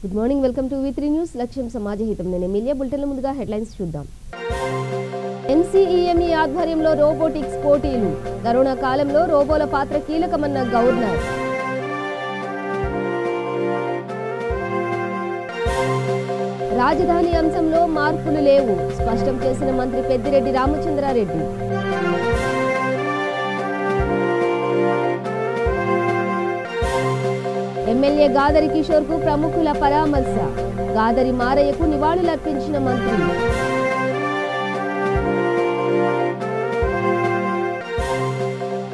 Good morning, welcome to V3 news. లక్ష్యం సమాజహితం. నేను Emilia. బులెటిన్ల ముందుగా హెడ్లైన్స్ చూద్దాం. NCEME ఆధ్వర్యంలో రోబోటిక్స్ పోటీలు. కరోనా కాలంలో రోబోల పాత్ర కీలకమన్న గవర్నర్. రాజధాని అంశంలో మార్పులు లేవు స్పష్టం చేసిన మంత్రి పెద్దిరెడ్డి రామచంద్రారెడ్డి. ఎమ్మెల్యే గాదరి కిషోర్ కు ప్రముఖుల పరామర్శ. గాదరి మారయ్యకు నివాళులర్పించిన మంత్రి.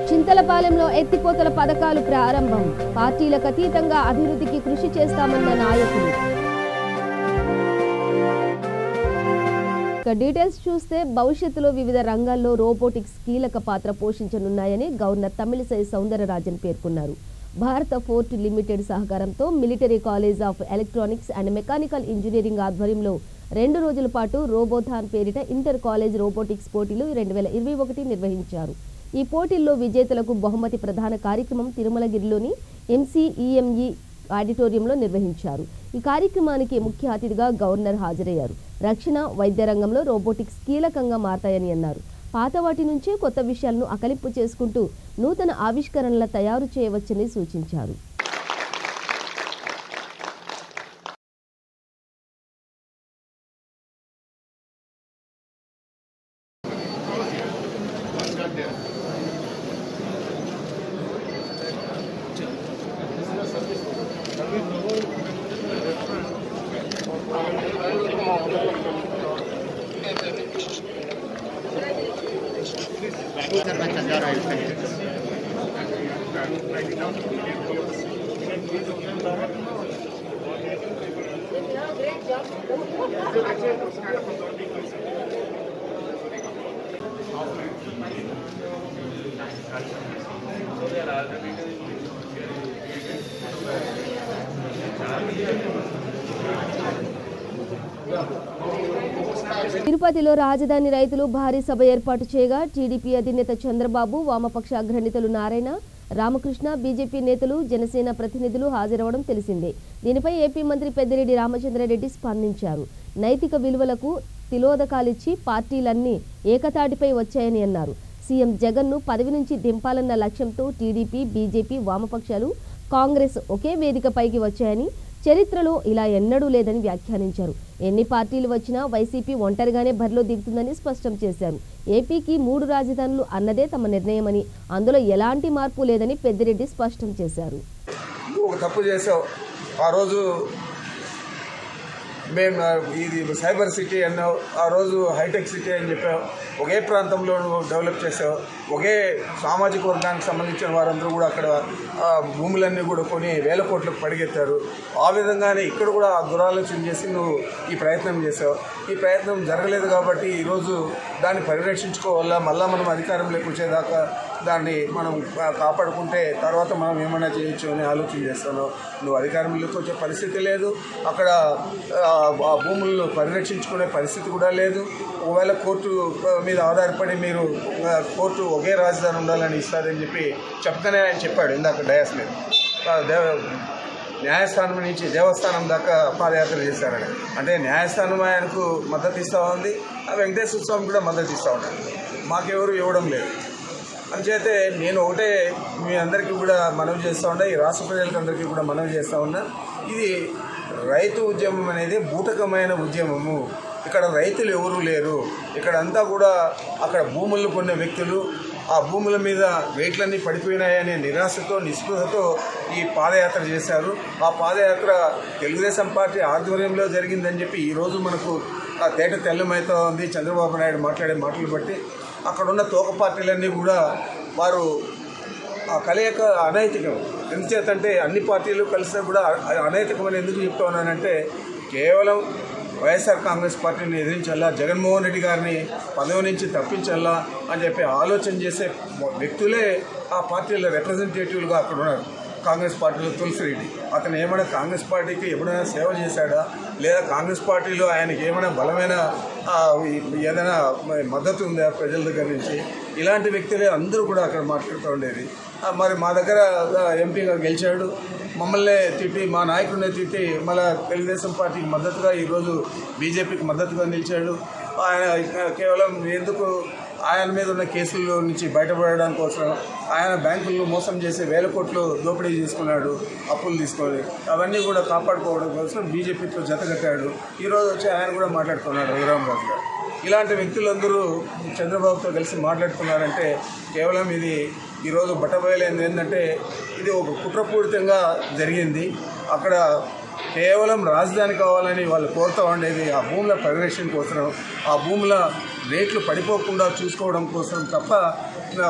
చింతలపాలెంలో ఎత్తిపోతల పథకాలు ప్రారంభం. పార్టీలకు అతీతంగా అభివృద్ధికి కృషి చేస్తామన్న నాయకులు. డీటెయిల్స్ చూస్తే భవిష్యత్తులో వివిధ రంగాల్లో రోబోటిక్స్ కీలక పాత్ర పోషించనున్నాయని గవర్నర్ తమిళిసై సౌందరరాజన్ పేర్కొన్నారు. భారత ఫోర్ట్ లిమిటెడ్ సహకారంతో military college of electronics and mechanical engineering ఆధ్వర్యంలో 2 రోజుల పాటు రోబోథాన్ పేరిట ఇంటర్ కాలేజ్ రోబోటిక్స్ పోటీలు 2021 నిర్వహించారు. ఈ పోటీల్లో విజేతలకు బహుమతి ప్రధాన కార్యక్రమం తిరుమలగిరిలోని NCEME ఆడిటోరియంలో నిర్వహించారు. ఈ కార్యక్రమానికి ముఖ్య అతిథిగా గవర్నర్ హాజరయ్యారు. రక్షణ, వైద్య రంగంలో రోబోటిక్స్ కీలకంగా మారతాయని అన్నారు. పాత వాటి నుంచే కొత్త విషయాలను అకలింపు చేసుకుంటూ నూతన ఆవిష్కరణల తయారు చేయవచ్చని సూచించారు. తిరుపతిలో రాజధాని రైతులు భారీ సభ ఏర్పాటు చేయగా టీడీపీ అధినేత చంద్రబాబు, వామపక్ష అగ్రనేతలు నారాయణ, రామకృష్ణ, బీజేపీ నేతలు, జనసేన ప్రతినిధులు హాజరవడం తెలిసిందే. దీనిపై ఏపీ మంత్రి పెద్దిరెడ్డి రామచంద్రారెడ్డి స్పందించారు. నైతిక విలువలకు తిలోదకాలిచ్చి పార్టీలన్నీ ఏకతాటిపై వచ్చాయని అన్నారు. సీఎం జగన్ను పదవి నుంచి దింపాలన్న లక్ష్యంతో టీడీపీ, బీజేపీ, వామపక్షాలు, కాంగ్రెస్ ఒకే వేదికపైకి వచ్చాయని, చరిత్రలో ఇలా ఎన్నడూ లేదని వ్యాఖ్యానించారు. ఎన్ని పార్టీలు వచ్చినా వైసీపీ ఒంటరిగానే బరిలో దిగుతుందని స్పష్టం చేశారు. ఏపీకి 3 రాజధానులు అన్నదే తమ నిర్ణయమని, అందులో ఎలాంటి మార్పు లేదని పెద్దిరెడ్డి స్పష్టం చేశారు. ఒక తప్పు చేసావు ఆ రోజు, మేము ఇది సైబర్ సిటీ అన్నావు, ఆ రోజు హైటెక్ సిటీ అని చెప్పావు. ఒకే ప్రాంతంలో డెవలప్ చేసావు. ఒకే సామాజిక వర్గానికి సంబంధించిన వారందరూ కూడా అక్కడ భూములన్నీ కూడా కొని వేల కోట్లకు పడిగెత్తారు. ఆ విధంగానే ఇక్కడ కూడా దురాలోచన చేసి నువ్వు ఈ ప్రయత్నం చేసావు. ఈ ప్రయత్నం జరగలేదు కాబట్టి ఈరోజు దాన్ని పరిరక్షించుకోవాలా, మళ్ళీ మనం అధికారంలోకి వచ్చేదాకా దాన్ని మనం కాపాడుకుంటే తర్వాత మనం ఏమైనా చేయొచ్చు అని ఆలోచన చేస్తాను. నువ్వు అధికారంలోకి వచ్చే పరిస్థితి లేదు, అక్కడ ఆ భూములను పరిరక్షించుకునే పరిస్థితి కూడా లేదు. ఒకవేళ కోర్టు మీద ఆధారపడి మీరు కోర్టు ఒకే రాజధాని ఉండాలని ఇస్తారని చెప్పి చెప్తానే ఆయన చెప్పాడు ఇందాక డయాస్ మీద. న్యాయస్థానం నుంచి దేవస్థానం దాకా పాదయాత్ర చేశారని అంటే న్యాయస్థానం ఆయనకు మద్దతు ఇస్తూ ఉంది, వెంకటేశ్వర స్వామి కూడా మద్దతు ఇస్తూ ఉంటారు. మాకెవరు ఇవ్వడం లేదు. అంచేతే నేను ఒకటే మీ అందరికీ కూడా మనవి చేస్తూ ఉన్నా, ఈ రాష్ట్ర ప్రజలకందరికీ కూడా మనవి చేస్తూ ఉన్నా, ఇది రైతు ఉద్యమం అనేది బూటకమైన ఉద్యమము. ఇక్కడ రైతులు ఎవరూ లేరు. ఇక్కడంతా కూడా అక్కడ భూములను కొన్న వ్యక్తులు ఆ భూముల మీద రేట్లన్నీ పడిపోయినాయనే నిరాశతో, నిస్పృహతో ఈ పాదయాత్ర చేశారు. ఆ పాదయాత్ర తెలుగుదేశం పార్టీ ఆధ్వర్యంలో జరిగిందని చెప్పి ఈరోజు మనకు తేట తెల్లమైతే ఉంది. చంద్రబాబు నాయుడు మాట్లాడే మాటలు బట్టి అక్కడున్న తోక పార్టీలన్నీ కూడా వారు ఆ కలయిక అనైతికం. ఎందుచేతంటే అన్ని పార్టీలు కలిసినా కూడా అనైతికమని ఎందుకు చెప్తా ఉన్నానంటే, కేవలం వైఎస్ఆర్ కాంగ్రెస్ పార్టీని ఎదిరించాలా, జగన్మోహన్ రెడ్డి గారిని పదవి నుంచి తప్పించాలా అని చెప్పి ఆలోచన చేసే వ్యక్తులే ఆ పార్టీల రిప్రజెంటేటివ్లుగా అక్కడ ఉన్నారు. కాంగ్రెస్ పార్టీలో తులసిరెడ్డి అతను ఏమైనా కాంగ్రెస్ పార్టీకి ఎప్పుడైనా సేవ చేశాడా, లేదా కాంగ్రెస్ పార్టీలో ఆయనకి ఏమైనా బలమైన ఏదైనా మద్దతు ఉందా ప్రజల దగ్గర నుంచి? ఇలాంటి వ్యక్తులే అందరూ కూడా అక్కడ మాట్లాడుతూ ఉండేది. మరి మా దగ్గర ఎంపీగా గెలిచాడు. మమ్మల్ని తిట్టి, మా నాయకుడిని తిట్టి మళ్ళీ తెలుగుదేశం పార్టీకి మద్దతుగా ఈరోజు బీజేపీకి మద్దతుగా నిలిచాడు. ఆయన కేవలం ఎందుకు ఆయన మీద ఉన్న కేసుల నుంచి బయటపడడం కోసం ఆయన బ్యాంకులను మోసం చేసి 1000 కోట్లు దోపిడీ చేసుకున్నాడు, అప్పులు తీసుకొని. అవన్నీ కూడా కాపాడుకోవడం కోసం బీజేపీతో జతకట్టాడు. ఈరోజు వచ్చి ఆయన కూడా మాట్లాడుతున్నాడు రఘురామరాజు గారు. ఇలాంటి వ్యక్తులందరూ చంద్రబాబుతో కలిసి మాట్లాడుతున్నారంటే కేవలం ఇది ఈరోజు బట్టబయలైంది ఏంటంటే ఇది ఒక కుట్రపూరితంగా జరిగింది. అక్కడ కేవలం రాజధాని కావాలని వాళ్ళు కోరుతూ ఉండేది ఆ భూముల పరిరక్షణ కోసం, ఆ భూముల రేట్లు పడిపోకుండా చూసుకోవడం కోసం తప్ప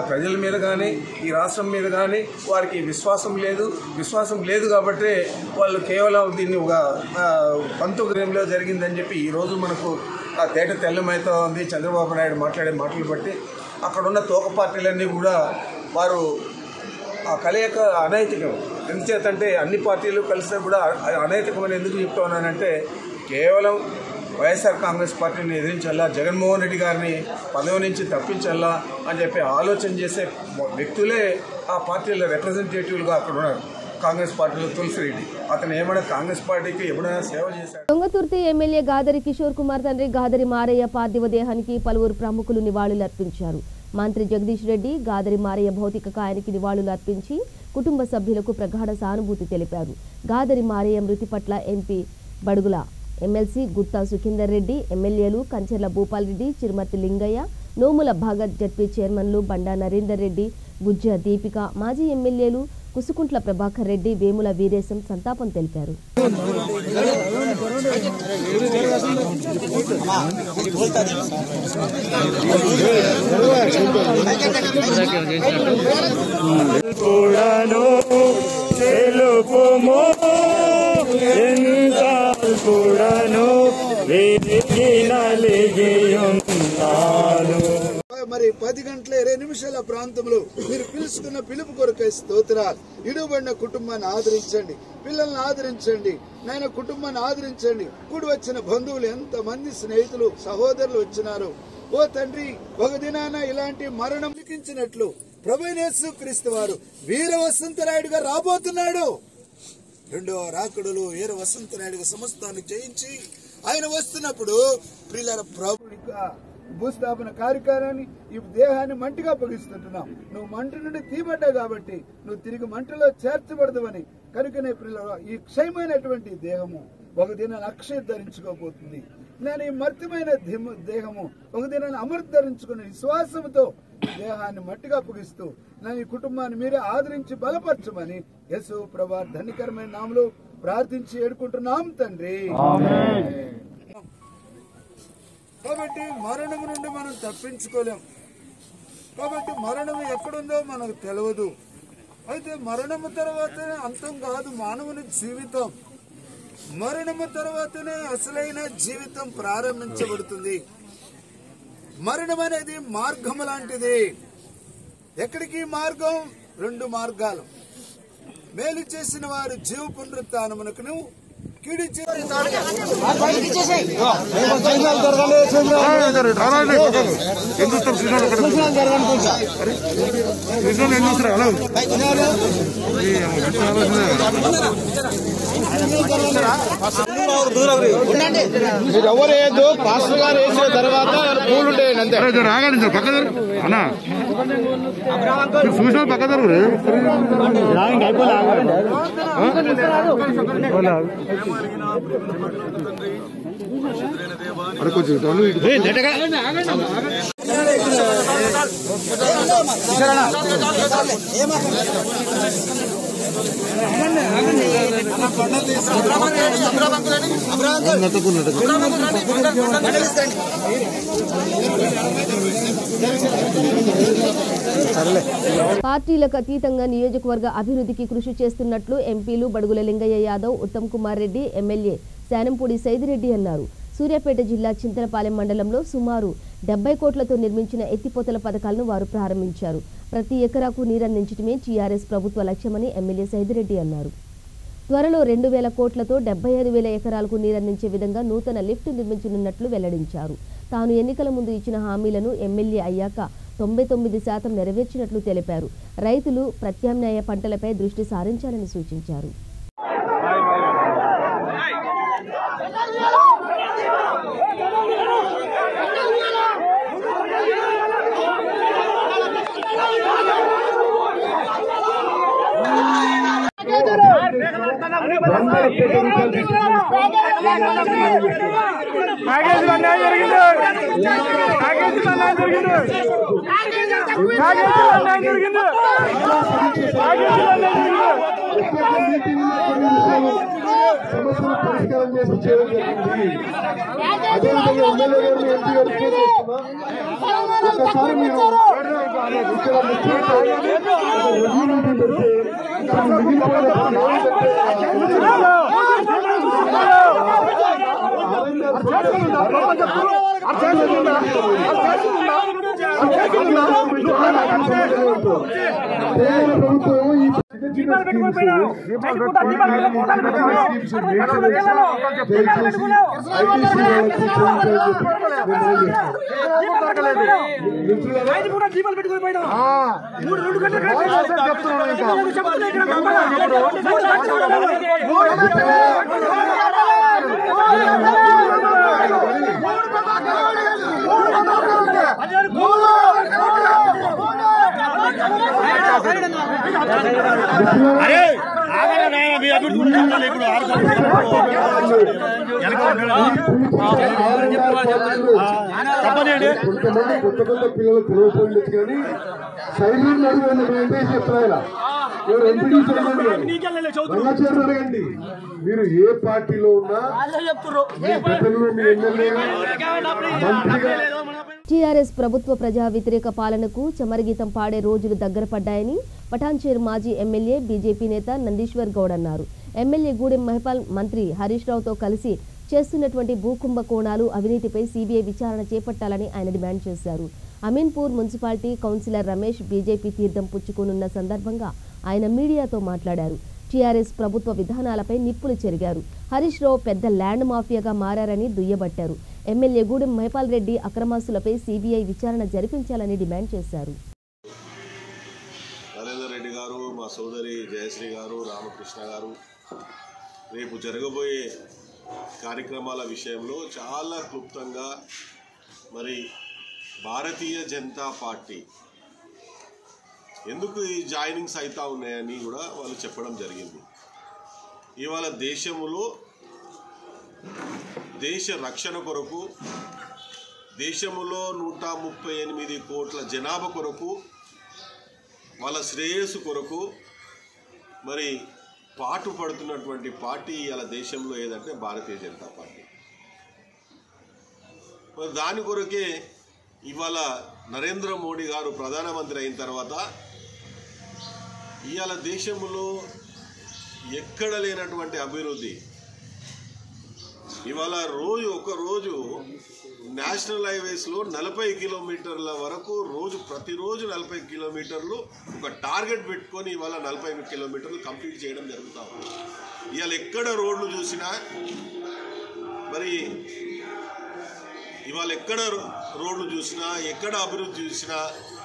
ప్రజల మీద కానీ ఈ రాష్ట్రం మీద కానీ వారికి విశ్వాసం లేదు కాబట్టి వాళ్ళు కేవలం దీన్ని ఒక పంతుగ్రహంలో జరిగిందని చెప్పి ఈరోజు మనకు ఆ తేట తెల్లమైతే ఉంది. చంద్రబాబు నాయుడు మాట్లాడే మాటలు బట్టి అక్కడున్న తోక పార్టీలన్నీ కూడా వారు ఆ కలయిక అనైతికం. ఎందుచేతంటే అన్ని పార్టీలు కలిసినా కూడా అనైతికమని ఎందుకు చెప్తా ఉన్నానంటే కేవలం వైఎస్ఆర్ కాంగ్రెస్ పార్టీని ఎదిరించాలా, జగన్మోహన్ రెడ్డి గారిని పదవి నుంచి తప్పించాలా అని చెప్పి ఆలోచన చేసే వ్యక్తులే ఆ పార్టీల రిప్రజెంటేటివ్లుగా అక్కడ ఉన్నారు. కాంగ్రెస్ పార్టీలో తులసిరెడ్డి అతను ఏమైనా కాంగ్రెస్ పార్టీకి ఎప్పుడైనా సేవ చేశాడు. దొంగతుర్తి ఎమ్మెల్యే గాదరి కిషోర్ కుమార్ తండ్రి గాదరి మారయ్య పార్థివ దేహానికి పలువురు ప్రముఖులు నివాళులర్పించారు. మంత్రి జగదీష్ రెడ్డి గాదరి మారయ్య భౌతిక కాయానికి నివాళులు అర్పించి కుటుంబ సభ్యులకు ప్రగాఢ సానుభూతి తెలిపారు. గాదరి మారయ్య మృతి పట్ల ఎంపీ బడుగుల ఎమ్మెల్సీ గుత్తా సుఖేందర్ రెడ్డి, ఎమ్మెల్యేలు కంచెర్ల భూపాల్ రెడ్డి, చిరుమర్తి లింగయ్య, నోముల భాగత్ జడ్పీ చైర్మన్లు బండా నరేందర్ రెడ్డి, గుజ్జ దీపిక, మాజీ ఎమ్మెల్యేలు కుసుకుంట్ల ప్రభాకర్ రెడ్డి, వేముల వీరేశం సంతాపం తెలిపారు. మరి 10 గంటల 20 నిమిషాల ప్రాంతంలో మీరు పిలుచుకున్న పిలుపు కొరకై స్తోత్రాలు. ఇడుబడిన కుటుంబాన్ని ఆదరించండి, పిల్లల్ని ఆదరించండి, నాయన కుటుంబాన్ని ఆదరించండి. కూడి వచ్చిన బంధువులు ఎంతమంది స్నేహితులు సహోదరులు వచ్చినారు. ఓ తండ్రి, ఒక దినాన ఇలాంటి మరణం లిఖించినట్లు ప్రభువైన యేసుక్రీస్తు వారు వీర వసంతరాయుడుగా రాబోతున్నాడు. రెండవ రాకడలో వీర వసంతరాయుడుగా సమస్తాన్ని జయించి ఆయన వస్తున్నప్పుడు ప్రియులారా ప్రభువునిగా భూస్థాపన కార్యక్రమాన్ని ఈ దేహాన్ని మంటిగా అప్పగిస్తుంటున్నాం. నువ్వు మంట నుండి తీయబడ్డావు కాబట్టి నువ్వు తిరిగి మంటలో చేర్చబడదువని కనుకనే ప్రియులారా ఈ క్షయమైనటువంటి దేహము ఒక దినాన్ని అక్షయ ధరించుకోబోతుంది. నేను ఈ మర్త్యమైన దేహము ఒక దినాన్ని అమృత ధరించుకుని విశ్వాసంతో ఈ దేహాన్ని మట్టిగా అప్పగిస్తూ నేను ఈ కుటుంబాన్ని మీరే ఆదరించి బలపరచమని యేసు ప్రభువా ధన్యకరమైన నామములో ప్రార్థించి ఏడుకుంటున్నాం తండ్రి. కాబట్టి మరణం నుండి మనం తప్పించుకోలేం. కాబట్టి మరణం ఎక్కడుందో మనకు తెలియదు. అయితే మరణము తర్వాతనే అంతం కాదు మానవుని జీవితం. మరణము తర్వాతనే అసలైన జీవితం ప్రారంభించబడుతుంది. మరణం అనేది మార్గం లాంటిది. ఎక్కడికి మార్గం? 2 మార్గాలు. మేలు చేసిన వారు జీవ పునరుత్థానమునకును, కీడు మీరు ఎవరేదో పాస్టర్ గారు వేసిన తర్వాత పూలు ఉంటాయండి అంతే. రాగాలి పక్క అన్నా చూసిన పక్క పార్టీలకు అతీతంగా నియోజకవర్గ అభివృద్ధికి కృషి చేస్తున్నట్లు ఎంపీలు బడుగుల లింగయ్య యాదవ్, ఉత్తమ్ కుమార్ రెడ్డి, ఎమ్మెల్యే శానంపూడి సైదిరెడ్డి అన్నారు. సూర్యాపేట జిల్లా చింతలపాలెం మండలంలో సుమారు 70 కోట్లతో నిర్మించిన ఎత్తిపోతల పథకాలను వారు ప్రారంభించారు. ప్రతి ఎకరాకు నీరందించడమే టీఆర్ఎస్ ప్రభుత్వ లక్ష్యమని ఎమ్మెల్యే సైదిరెడ్డి అన్నారు. త్వరలో 2000 కోట్లతో 75,000 ఎకరాలకు నీరందించే విధంగా నూతన లిఫ్ట్ నిర్మించనున్నట్లు వెల్లడించారు. తాను ఎన్నికల ముందు ఇచ్చిన హామీలను ఎమ్మెల్యే అయ్యాక 99% నెరవేర్చినట్లు తెలిపారు. రైతులు ప్రత్యామ్నాయ పంటలపై దృష్టి సారించాలని సూచించారు. కొంతమంది కొత్త కొత్త పిల్లలు తెలియపోయిండొచ్చు కానీ సైలెంట్ అడిగి చెప్తారా ఎవరు ఎంపీ అడగండి. మీరు ఏ పార్టీలో ఉన్నా మీ ఎమ్మెల్యే మంత్రిగా టీఆర్ఎస్ ప్రభుత్వ ప్రజా వ్యతిరేక పాలనకు చమరగీతం పాడే రోజులు దగ్గర పడ్డాయని పటాన్చేరు మాజీ ఎమ్మెల్యే బీజేపీ నేత నందీశ్వర్ గౌడ్ అన్నారు. ఎమ్మెల్యే గూడెం మహిపాల్ మంత్రి హరీష్ రావుతో కలిసి చేస్తున్నటువంటి భూకుంభకోణాలు అవినీతిపై సీబీఐ విచారణ చేపట్టాలని ఆయన డిమాండ్ చేశారు. Ameenpur municipality councillor Ramesh BJP తీర్థం పుచ్చుకోనున్న సందర్భంగా ఆయన మీడియాతో మాట్లాడారు. టీఆర్ఎస్ ప్రభుత్వ విధానాలపై నిప్పులు చెరిగారు. హరీష్ రావు పెద్ద ల్యాండ్ మాఫియాగా మారారని దుయ్యబట్టారు. ఎమ్మెల్యే గూడెం మహిపాల్ రెడ్డి అక్రమాస్తులపై సీబీఐ విచారణ జరిపించాలని డిమాండ్ చేశారు. నరేందర్ రెడ్డి గారు, మా సోదరి జయశ్రీ గారు, రామకృష్ణ గారు రేపు జరగబోయే కార్యక్రమాల విషయంలో చాలా క్లుప్తంగా మరి భారతీయ జనతా పార్టీ ఎందుకు ఈ జాయినింగ్స్ అవుతా ఉన్నాయని కూడా వాళ్ళు చెప్పడం జరిగింది. ఇవాళ దేశంలో దేశ రక్షణ కొరకు, దేశంలో 138 కోట్ల జనాభా కొరకు, వాళ్ళ శ్రేయస్సు కొరకు మరి పాటు పడుతున్నటువంటి పార్టీ ఇవాళ దేశంలో ఏదంటే భారతీయ జనతా పార్టీ. మరి దాని కొరకే ఇవాళ నరేంద్ర మోడీ గారు ప్రధానమంత్రి అయిన తర్వాత ఇవాళ దేశంలో ఎక్కడ లేనటువంటి అభివృద్ధి ఇవాళ ఒకరోజు నేషనల్ హైవేస్లో 40 కిలోమీటర్ల వరకు ప్రతిరోజు 40 కిలోమీటర్లు ఒక టార్గెట్ పెట్టుకొని ఇవాళ 40 కిలోమీటర్లు కంప్లీట్ చేయడం జరుగుతూ ఉంది. ఇవాళ ఎక్కడ రోడ్లు చూసినా మరి ఇవాళ ఎక్కడ రోడ్లు చూసినా, ఎక్కడ అభివృద్ధి చూసినా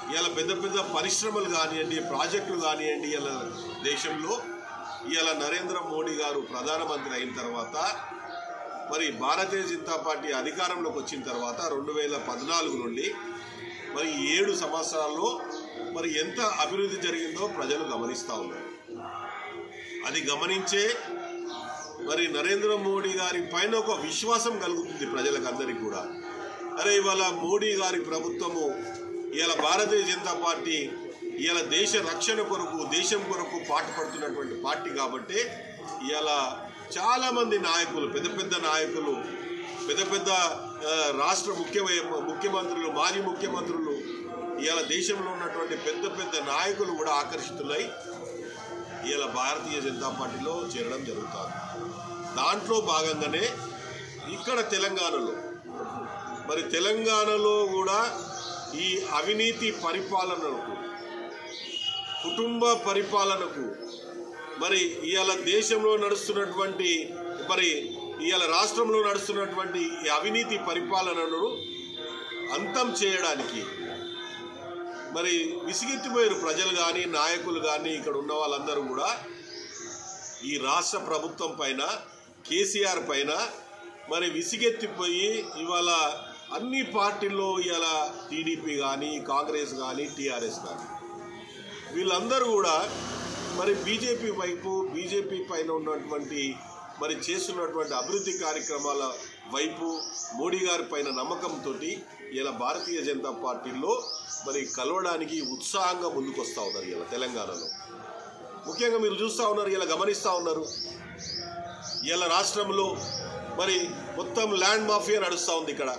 ఇవాళ పెద్ద పెద్ద పరిశ్రమలు కానివ్వండి, ప్రాజెక్టులు కానివ్వండి, ఇవాళ దేశంలో ఇవాళ నరేంద్ర మోడీ గారు ప్రధానమంత్రి అయిన తర్వాత మరి భారతీయ జనతా పార్టీ అధికారంలోకి వచ్చిన తర్వాత 2014 నుండి మరి 7 సంవత్సరాల్లో మరి ఎంత అభివృద్ధి జరిగిందో ప్రజలు గమనిస్తూ ఉన్నారు. అది గమనించే మరి నరేంద్ర మోడీ గారి పైన ఒక విశ్వాసం కలుగుతుంది ప్రజలకు అందరికీ కూడా. అరే ఇవాళ మోడీ గారి ప్రభుత్వము ఇవాళ భారతీయ జనతా పార్టీ ఇవాళ దేశ రక్షణ కొరకు, దేశం కొరకు పాటుపడుతున్నటువంటి పార్టీ కాబట్టి ఇవాళ చాలామంది నాయకులు, పెద్ద పెద్ద నాయకులు, పెద్ద పెద్ద రాష్ట్ర ముఖ్యమంత్రులు, మాజీ ముఖ్యమంత్రులు ఇవాళ దేశంలో ఉన్నటువంటి పెద్ద పెద్ద నాయకులు కూడా ఆకర్షితులై ఇవాళ భారతీయ జనతా పార్టీలో చేరడం జరుగుతుంది. దాంట్లో భాగంగానే ఇక్కడ తెలంగాణలో కూడా ఈ అవినీతి పరిపాలనకు, కుటుంబ పరిపాలనకు మరి ఇవాళ దేశంలో నడుస్తున్నటువంటి ఇవాళ రాష్ట్రంలో నడుస్తున్నటువంటి ఈ అవినీతి పరిపాలనను అంతం చేయడానికి మరి విసిగెత్తిపోయారు ప్రజలు కానీ నాయకులు కానీ ఇక్కడ ఉన్న వాళ్ళందరూ కూడా ఈ రాష్ట్ర ప్రభుత్వం పైన కేసీఆర్ పైన మరి విసిగెత్తిపోయి ఇవాళ అన్ని పార్టీల్లో ఇవాళ టీడీపీ కానీ కాంగ్రెస్ కానీ టీఆర్ఎస్ కానీ వీళ్ళందరూ కూడా మరి బీజేపీ వైపు బీజేపీ పైన ఉన్నటువంటి మరి చేస్తున్నటువంటి అభివృద్ధి కార్యక్రమాల వైపు మోడీ గారి పైన నమ్మకంతో ఇలా భారతీయ జనతా పార్టీలో మరి కలవడానికి ఉత్సాహంగా ముందుకు వస్తూ ఉన్నారు ఇలా తెలంగాణలో. ముఖ్యంగా మీరు చూస్తూ ఉన్నారు, ఇలా గమనిస్తూ ఉన్నారు, ఇలా రాష్ట్రంలో మరి మొత్తం ల్యాండ్ మాఫియా నడుస్తూ ఉంది ఇక్కడ.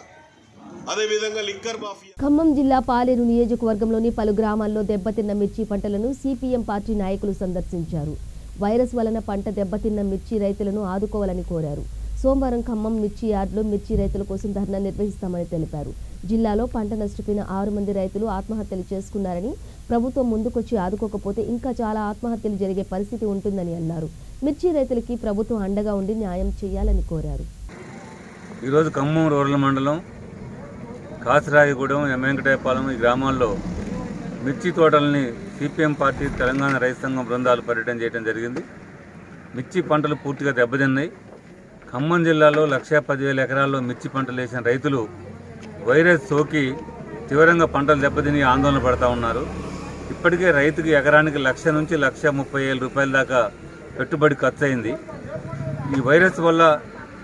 అదేవిధంగా లిక్కర్ మాఫియా. ఖమ్మం జిల్లా పాలేరు నియోజకవర్గంలోని పలు గ్రామాల్లో దెబ్బతిన్న మిర్చి పంటలను సిపిఎం పార్టీ నాయకులు సందర్శించారు. వైరస్ వలన పంట దెబ్బతిన్న మిర్చి రైతులను ఆదుకోవాలని కోరారు. సోమవారం ఖమ్మం మిర్చి యార్డులో మిర్చి రైతుల కోసం ధర్నా నిర్వహిస్తామని తెలిపారు. జిల్లాలో పంట నష్టపోయిన 6 మంది రైతులు ఆత్మహత్యలు చేసుకున్నారని, ప్రభుత్వం ముందుకొచ్చి ఆదుకోకపోతే ఇంకా చాలా ఆత్మహత్యలు జరిగే పరిస్థితి ఉంటుందని అన్నారు. మిర్చి రైతులకి ప్రభుత్వం అండగా ఉండి న్యాయం చేయాలని కోరారు. ఈరోజు ఖమ్మం రూరల్ మండలం కాసిరాయగూడెం, వెంకటాయపాలెం ఈ గ్రామాల్లో మిర్చి తోటలని సిపిఎం పార్టీ తెలంగాణ రైతు సంఘం బృందాలు పర్యటన చేయడం జరిగింది. మిర్చి పంటలు పూర్తిగా దెబ్బతిన్నాయి. ఖమ్మం జిల్లాలో 1,10,000 ఎకరాల్లో మిర్చి పంటలు వేసిన రైతులు వైరస్ సోకి తీవ్రంగా పంటలు దెబ్బతిని ఆందోళన పడుతూ ఉన్నారు. ఇప్పటికే రైతుకి ఎకరానికి 1,00,000 నుంచి 1,30,000 రూపాయల దాకా పెట్టుబడి ఖర్చు అయింది. ఈ వైరస్ వల్ల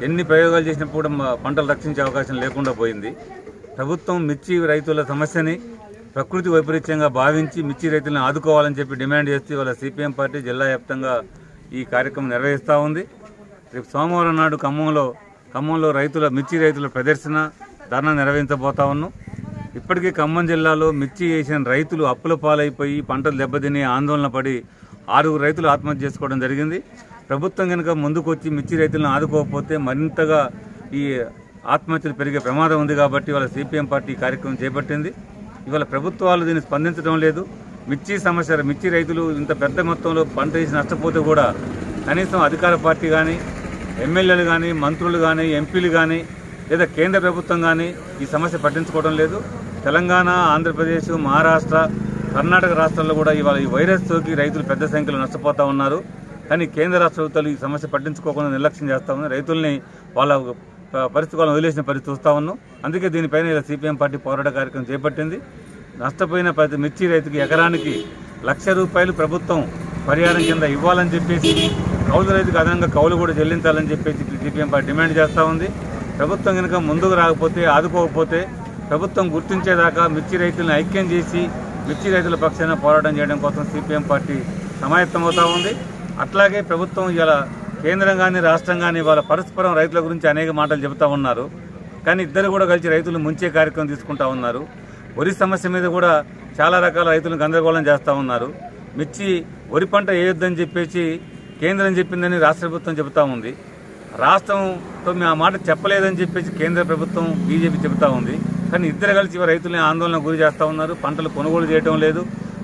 ఎన్ని ప్రయోగాలు చేసినప్పుడు పంటలు రక్షించే అవకాశం లేకుండా పోయింది. ప్రభుత్వం మిర్చి రైతుల సమస్యని ప్రకృతి వైపరీత్యంగా భావించి మిర్చి రైతులను ఆదుకోవాలని చెప్పి డిమాండ్ చేస్తూ వాళ్ళ సిపిఎం పార్టీ జిల్లా వ్యాప్తంగా ఈ కార్యక్రమం నిర్వహిస్తూ ఉంది. రేపు సోమవారం నాడు ఖమ్మంలో మిర్చి రైతుల ప్రదర్శన ధర్నా నిర్వహించబోతా ఉన్నాం. ఇప్పటికీ ఖమ్మం జిల్లాలో మిర్చి వేసిన రైతులు అప్పుల పాలైపోయి పంటలు దెబ్బతిని ఆందోళన పడి 6 రైతులు ఆత్మహత్య చేసుకోవడం జరిగింది. ప్రభుత్వం కనుక ముందుకొచ్చి మిర్చి రైతులను ఆదుకోకపోతే మరింతగా ఈ ఆత్మహత్యలు పెరిగే ప్రమాదం ఉంది. కాబట్టి వాళ్ళ సిపిఎం పార్టీ కార్యక్రమం చేపట్టింది. ఇవాళ ప్రభుత్వాలు దీన్ని స్పందించడం లేదు. మిర్చి రైతులు ఇంత పెద్ద మొత్తంలో పంట వేసి నష్టపోతే కూడా కనీసం అధికార పార్టీ కానీ, ఎమ్మెల్యేలు కానీ, మంత్రులు కానీ, ఎంపీలు కానీ లేదా కేంద్ర ప్రభుత్వం కానీ ఈ సమస్య పట్టించుకోవడం లేదు. తెలంగాణ, ఆంధ్రప్రదేశ్, మహారాష్ట్ర, కర్ణాటక రాష్ట్రాల్లో కూడా ఇవాళ ఈ వైరస్ సోకి రైతులు పెద్ద సంఖ్యలో నష్టపోతూ ఉన్నారు. కానీ కేంద్ర రాష్ట్ర ప్రభుత్వాలు ఈ సమస్య పట్టించుకోకుండా నిర్లక్ష్యం చేస్తూ ఉన్నాయి. రైతుల్ని వాళ్ళ పరిస్థితి వాళ్ళని వదిలేసిన పరిస్థితి చూస్తూ ఉన్నాం. అందుకే దీనిపైన ఇలా సిపిఎం పార్టీ పోరాట కార్యక్రమం చేపట్టింది. నష్టపోయిన ప్రతి మిర్చి రైతుకి ఎకరానికి 1,00,000 రూపాయలు ప్రభుత్వం పరిహారం కింద ఇవ్వాలని చెప్పేసి, కౌలు రైతుకు అదనంగా కౌలు కూడా చెల్లించాలని చెప్పేసి సిపిఎం పార్టీ డిమాండ్ చేస్తూ ఉంది. ప్రభుత్వం కనుక ముందుకు రాకపోతే, ఆదుకోకపోతే ప్రభుత్వం గుర్తించేదాకా మిర్చి రైతులను ఐక్యం చేసి మిర్చి రైతుల పక్షాన పోరాటం చేయడం కోసం సిపిఎం పార్టీ సమాయత్తమవుతూ ఉంది. అట్లాగే ప్రభుత్వం ఇలా కేంద్రం కానీ రాష్ట్రం కానీ వాళ్ళ పరస్పరం రైతుల గురించి అనేక మాటలు చెబుతూ ఉన్నారు. కానీ ఇద్దరు కూడా కలిసి రైతులు ముంచే కార్యక్రమం తీసుకుంటా ఉన్నారు. వరి సమస్య మీద కూడా చాలా రకాల రైతులను గందరగోళం చేస్తూ ఉన్నారు. వరి పంట వేయొద్దని చెప్పేసి కేంద్రం చెప్పిందని రాష్ట్ర ప్రభుత్వం చెబుతూ ఉంది. రాష్ట్రంతో మేము ఆ మాట చెప్పలేదని చెప్పేసి కేంద్ర ప్రభుత్వం బీజేపీ చెబుతూ ఉంది. కానీ ఇద్దరు కలిసి రైతులని ఆందోళన గురి చేస్తూ ఉన్నారు. పంటలు కొనుగోలు చేయడం లేదు.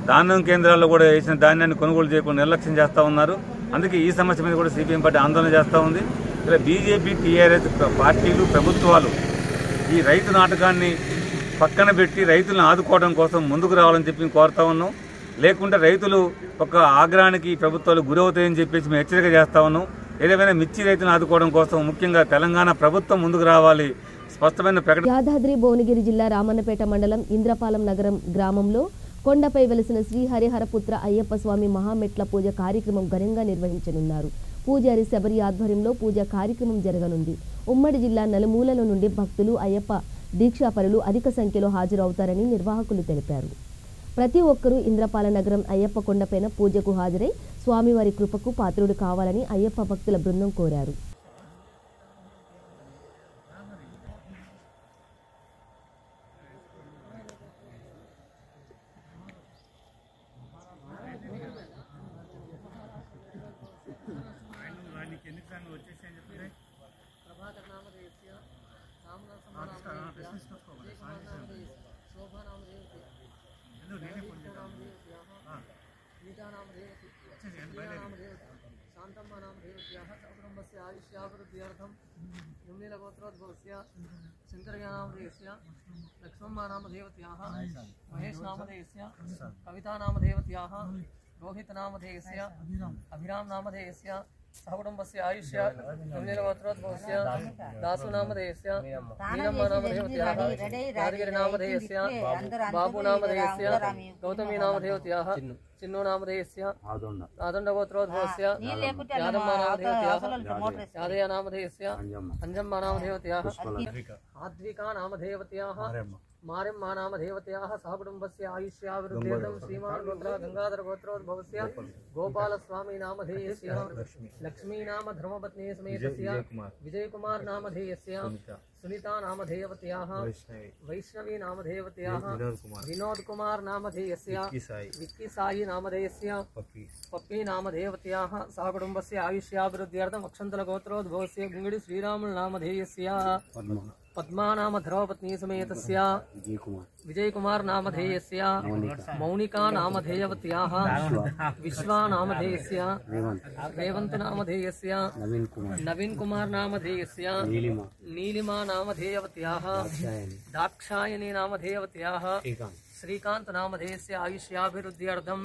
ధాన్యం కేంద్రాల్లో కూడా వేసిన ధాన్యాన్ని కొనుగోలు చేయకుండా నిర్లక్ష్యం చేస్తూ ఉన్నారు. అందుకే ఈ సమస్య మీద కూడా సిపిఎం పార్టీ ఆందోళన చేస్తూ ఉంది. ఇలా బీజేపీ, టీఆర్ఎస్ పార్టీలు, ప్రభుత్వాలు ఈ రైతు నాటకాన్ని పక్కన పెట్టి రైతులను ఆదుకోవడం కోసం ముందుకు రావాలని చెప్పి కోరుతా ఉన్నాం. లేకుంటే రైతులు ఒక ఆగ్రహానికి ప్రభుత్వాలు గురవుతాయని చెప్పేసి మేము హెచ్చరిక చేస్తా ఉన్నాం. ఏదేమైనా మిర్చి రైతులను ఆదుకోవడం కోసం ముఖ్యంగా తెలంగాణ ప్రభుత్వం ముందుకు రావాలి. స్పష్టమైన ప్రకటన. యాదాద్రి భువనగిరి జిల్లా రామన్నపేట మండలం ఇంద్రపాలెం నగరం గ్రామంలో కొండపై వెలిసిన శ్రీ హరిహరపుత్ర అయ్యప్ప స్వామి మహామెట్ల పూజ కార్యక్రమం ఘనంగా నిర్వహించనున్నారు. పూజారి శబరి ఆధ్వర్యంలో పూజా కార్యక్రమం జరగనుంది. ఉమ్మడి జిల్లా నలుమూలల నుండి భక్తులు, అయ్యప్ప దీక్షాపరులు అధిక సంఖ్యలో హాజరవుతారని నిర్వాహకులు తెలిపారు. ప్రతి ఒక్కరూ ఇంద్రపాల నగరం అయ్యప్ప కొండపైన పూజకు హాజరై స్వామివారి కృపకు పాత్రుడు కావాలని అయ్యప్ప భక్తుల బృందం కోరారు. कान्तम्मानामधेयत्याः कुटुम्बस्य आयुष्याभिवृद्ध्यर्थं युम्नीलगोत्रोद्भवस्य शङ्करनामधेयस्य लक्ष्मम्मानामधेयत्याः महेशनामधेयस्य कवितानामधेयत्याः रोहितनामधेयस्य अभिरामनामधेयस्य सहकुटुम्बस्य आयुष्य युम्नीलगोत्रोद्भवस्य दासुनामधेयस्य नीलम्मानामधेयत्याः राजगिरिनामधेयस्य बाबुनामधेयस्य गौतमीनामधेयत्याः चिन्नूनामधेयस्य आदण्डगोत्रोद्भवस्य यादम्मानामधेयत्याः यादयनामधेयस्य अंजम्मानामधेयत्याः आद्विकानामधेयत्याः मारिम्मानामधेयत्याः सहकुटुम्बस्य आयुष्याभिवृद्ध्यर्थं श्रीमान् रुद्र गंगाधरगोत्रोद्भवस्य गोपालस्वामीनामधेयस्य लक्ष्मीनाम धर्मपत्नी समेतस्य विजयकुमारनामधेयस्य सुनीतानामधेयत्याः वैष्णवीनामधेयत्याः विनोदकुमारनामधेयस्य विक्कीसायीनामधेयस्य पप्पीनामधेयत्याः सहकुटुम्बस्य आयुष्याभिवृद्ध्यर्थम् अक्षन्तलगोत्रोद्भवस्य गुङ्गडि श्रीरामुलनामधेयस्य पद्मानाम धर्मपत्नी समेतस्य विजयकुमारनामधेयस्य मौनिकानामधेयवत्याः विश्वानामधेयस्य रेवन्तनामधेयस्य नवीनकुमारनामधेयस्य नीलिमानामधेयवत्याः दाक्षायनीनामधेयवत्याः श्रीकान्तनामधेयस्य आयुष्याभिवृद्ध्यर्थं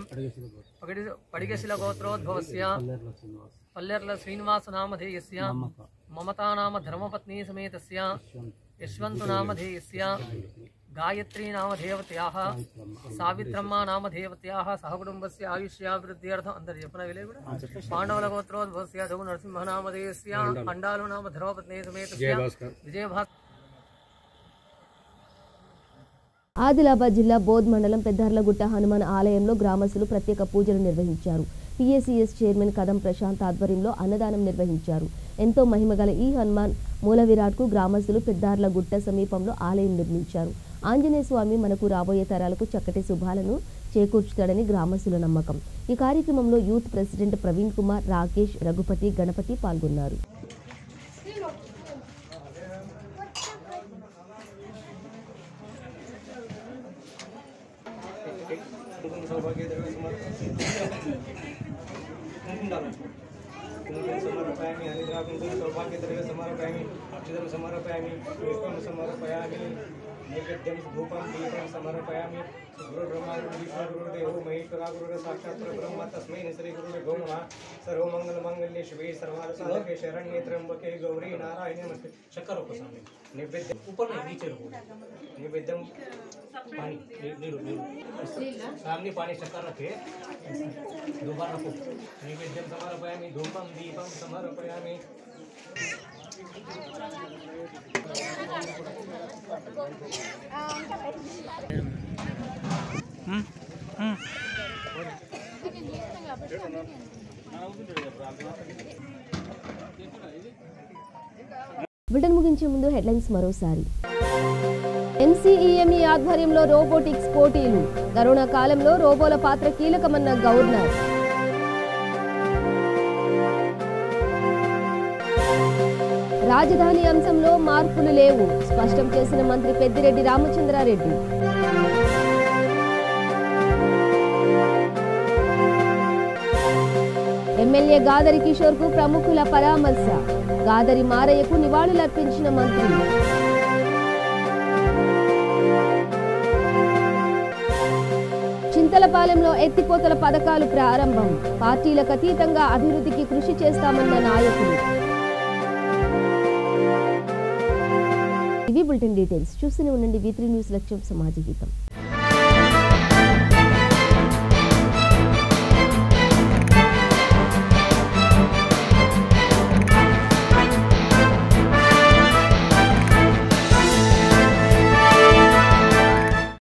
पडिगशिलगोत्रोद्भवस्य पल्लेर्ल श्रीनिवासनामधेयस्य ममतानाम धर्मपत्नी समेतस्य यशवन्तनामधेयस्य गायत्रीनामधेयवत्याः सावित्रम्मानामधेयवत्याः सहकुटुम्बस्य आयुष्याभिवृद्ध्यर्थम् अंदर చెప్పనవిలే కూడా पाण्डवलगोत्रोद्भवस्य रघु नरसिंहनामधेयस्य अंडालुनाम धर्मपत्नी समेतस्य विजयभास्कर ఆదిలాబాద్ జిల్లా బోధ్ మండలం పెద్దర్లగుట్ట హనుమాన్ ఆలయంలో గ్రామస్తులు ప్రత్యేక పూజలు నిర్వహించారు. పిఎసిఎస్ చైర్మన్ కదం ప్రశాంత్ ఆధ్వర్యంలో అన్నదానం నిర్వహించారు. ఎంతో మహిమగల ఈ హనుమాన్ మూల విరాట్కు గ్రామస్తులు పెద్దర్లగుట్ట సమీపంలో ఆలయం నిర్మించారు. ఆంజనేయ స్వామి మనకు రాబోయే తరాలకు చక్కటి శుభాలను చేకూర్చుతాడని గ్రామస్తుల నమ్మకం. ఈ కార్యక్రమంలో యూత్ ప్రెసిడెంట్ ప్రవీణ్ కుమార్, రాకేష్, రఘుపతి, గణపతి పాల్గొన్నారు. समर्पयामि हरिद्राकुंकुम सौभाग्यद्रव्य समर्पयामि अक्षतं समर्पयामि पुष्पं समर्पयामि नैवेद्यं धूपं दीपं समर्पयामि गुरुब्रह्मा गुरुदेवो महेश्वरा गुरुः साक्षात् परब्रह्म तस्मै श्री गुरुभ्यो नमः सर्वमंगलमांगल्ये शिवे सर्वार्थसाधके शरण्ये त्र्यंबके गौरी नारायणी नमस्ते शक्कर रखो सामने नैवेद्य ऊपर नहीं नीचे रखो नैवेद्यम पानी नीरू सामने पानी शक्कर रखे दोबारा रखो नैवेद्यम समर्पयामि धूपं दीपं समर्पयामि బులెటిన్ ముగించే ముందు హెడ్లైన్స్ మరోసారి. ఎన్సీఈఎంఈ ఆధ్వర్యంలో రోబోటిక్స్ పోటీలు. కరోనా కాలంలో రోబోల పాత్ర కీలకమన్న గవర్నర్. రాజధాని అంశంలో మార్పులు లేవు స్పష్టం చేసిన మంత్రి పెద్దిరెడ్డి రామచంద్రారెడ్డి. ఎమ్మెల్యే గాదరి కిషోర్ కు ప్రముఖుల పరామర్శ. గాదరి మారయ్యకు నివాళులర్పించిన మంత్రి. చింతలపాలెంలో ఎత్తిపోతల పథకాలు ప్రారంభం. పార్టీలకు అతీతంగా అభివృద్ధికి కృషి చేస్తామన్న నాయకులు. ఇవి బులెటిన్ డీటెయిల్స్. చూస్తూనే ఉండండి V3 న్యూస్ లక్ష్యం సమాజ గీతం.